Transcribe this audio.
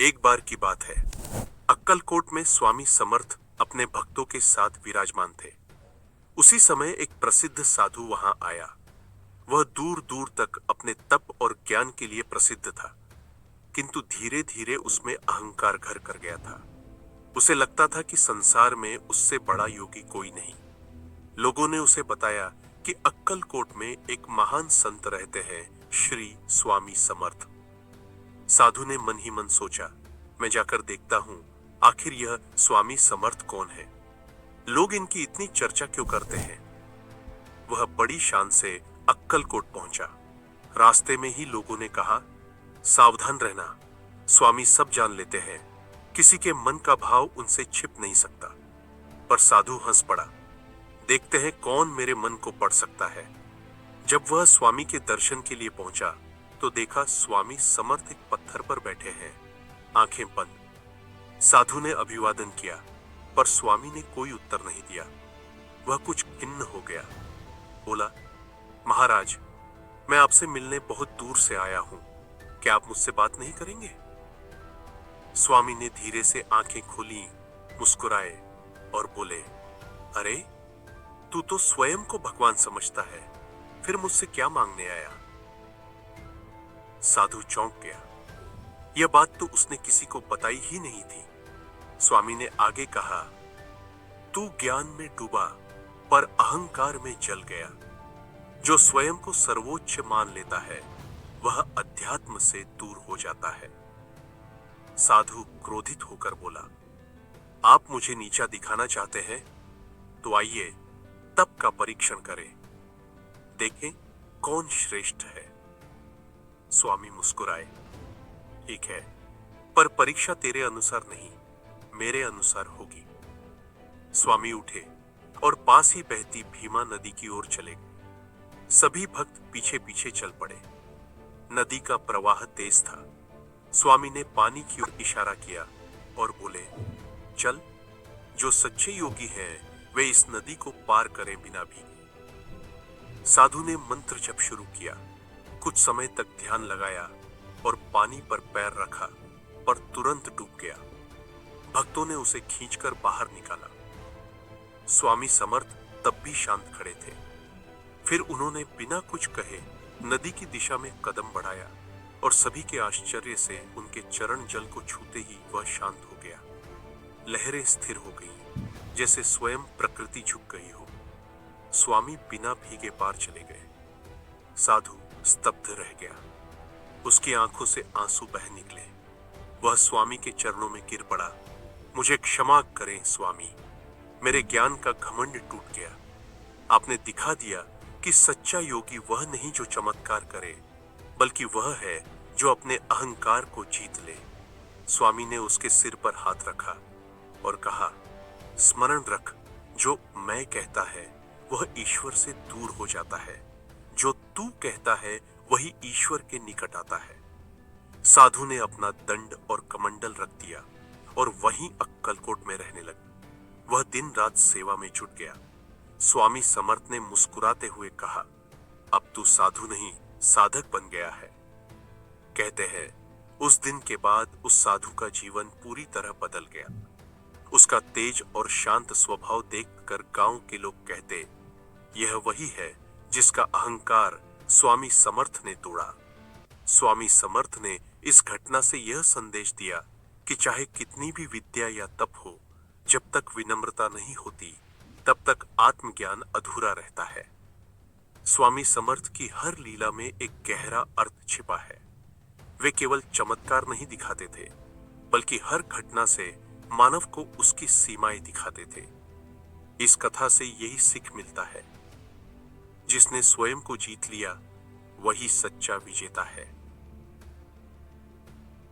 एक बार की बात है, अक्कलकोट में स्वामी समर्थ अपने भक्तों के साथ विराजमान थे। उसी समय एक प्रसिद्ध साधु वहां आया। वह दूर दूर तक अपने तप और ज्ञान के लिए प्रसिद्ध था, किंतु धीरे धीरे उसमें अहंकार घर कर गया था। उसे लगता था कि संसार में उससे बड़ा योगी कोई नहीं। लोगों ने उसे बताया कि अक्कलकोट में एक महान संत रहते हैं, श्री स्वामी समर्थ। साधु ने मन ही मन सोचा, मैं जाकर देखता हूं, आखिर यह स्वामी समर्थ कौन है, लोग इनकी इतनी चर्चा क्यों करते हैं। वह बड़ी शान से अक्कलकोट पहुंचा। रास्ते में ही लोगों ने कहा, सावधान रहना, स्वामी सब जान लेते हैं, किसी के मन का भाव उनसे छिप नहीं सकता। पर साधु हंस पड़ा, देखते हैं कौन मेरे मन को पढ़ सकता है। जब वह स्वामी के दर्शन के लिए पहुंचा तो देखा स्वामी समर्थ एक पत्थर पर बैठे हैं, आंखें बंद। साधु ने अभिवादन किया, पर स्वामी ने कोई उत्तर नहीं दिया। वह कुछ खिन्न हो गया। बोला, महाराज, मैं आपसे मिलने बहुत दूर से आया हूं, क्या आप मुझसे बात नहीं करेंगे? स्वामी ने धीरे से आंखें खोली, मुस्कुराए और बोले, अरे, तू तो स्वयं को भगवान समझता है, फिर मुझसे क्या मांगने आया? साधु चौंक गया। यह बात तो उसने किसी को बताई ही नहीं थी। स्वामी ने आगे कहा, तू ज्ञान में डूबा पर अहंकार में जल गया। जो स्वयं को सर्वोच्च मान लेता है वह अध्यात्म से दूर हो जाता है। साधु क्रोधित होकर बोला, आप मुझे नीचा दिखाना चाहते हैं तो आइए तप का परीक्षण करें, देखें कौन श्रेष्ठ है। स्वामी मुस्कुराए, ठीक है, पर परीक्षा तेरे अनुसार नहीं, मेरे अनुसार होगी। स्वामी उठे और पास ही बहती भीमा नदी की ओर चले गए। सभी भक्त पीछे पीछे चल पड़े। नदी का प्रवाह तेज था। स्वामी ने पानी की ओर इशारा किया और बोले, चल, जो सच्चे योगी हैं वे इस नदी को पार करें बिना भीगे। साधु ने मंत्र जप शुरू किया। कुछ समय तक ध्यान लगाया और पानी पर पैर रखा, पर तुरंत डूब गया। भक्तों ने उसे खींचकर बाहर निकाला। स्वामी समर्थ तब भी शांत खड़े थे। फिर उन्होंने बिना कुछ कहे नदी की दिशा में कदम बढ़ाया और सभी के आश्चर्य से उनके चरण जल को छूते ही वह शांत हो गया। लहरें स्थिर हो गईं, जैसे स्वयं प्रकृति झुक गई हो। स्वामी बिना भीगे पार चले गए। साधु स्तब्ध रह गया। उसकी आंखों से आंसू बह निकले। वह स्वामी के चरणों में गिर पड़ा। मुझे क्षमा करें स्वामी, मेरे ज्ञान का घमंड टूट गया। आपने दिखा दिया कि सच्चा योगी वह नहीं जो चमत्कार करे, बल्कि वह है जो अपने अहंकार को जीत ले। स्वामी ने उसके सिर पर हाथ रखा और कहा, स्मरण रख, जो मैं कहता है वह ईश्वर से दूर हो जाता है, जो तू कहता है वही ईश्वर के निकट आता है। साधु ने अपना दंड और कमंडल रख दिया और वहीं अक्कलकोट में रहने लगा। वह दिन रात सेवा में जुट गया। स्वामी समर्थ ने मुस्कुराते हुए कहा, अब तू साधु नहीं साधक बन गया है। कहते हैं उस दिन के बाद उस साधु का जीवन पूरी तरह बदल गया। उसका तेज और शांत स्वभाव देखकर गांव के लोग कहते, यह वही है जिसका अहंकार स्वामी समर्थ ने तोड़ा। स्वामी समर्थ ने इस घटना से यह संदेश दिया कि चाहे कितनी भी विद्या या तप हो, जब तक विनम्रता नहीं होती तब तक आत्मज्ञान अधूरा रहता है। स्वामी समर्थ की हर लीला में एक गहरा अर्थ छिपा है। वे केवल चमत्कार नहीं दिखाते थे, बल्कि हर घटना से मानव को उसकी सीमाएं दिखाते थे। इस कथा से यही सीख मिलता है, जिसने स्वयं को जीत लिया वही सच्चा विजेता है।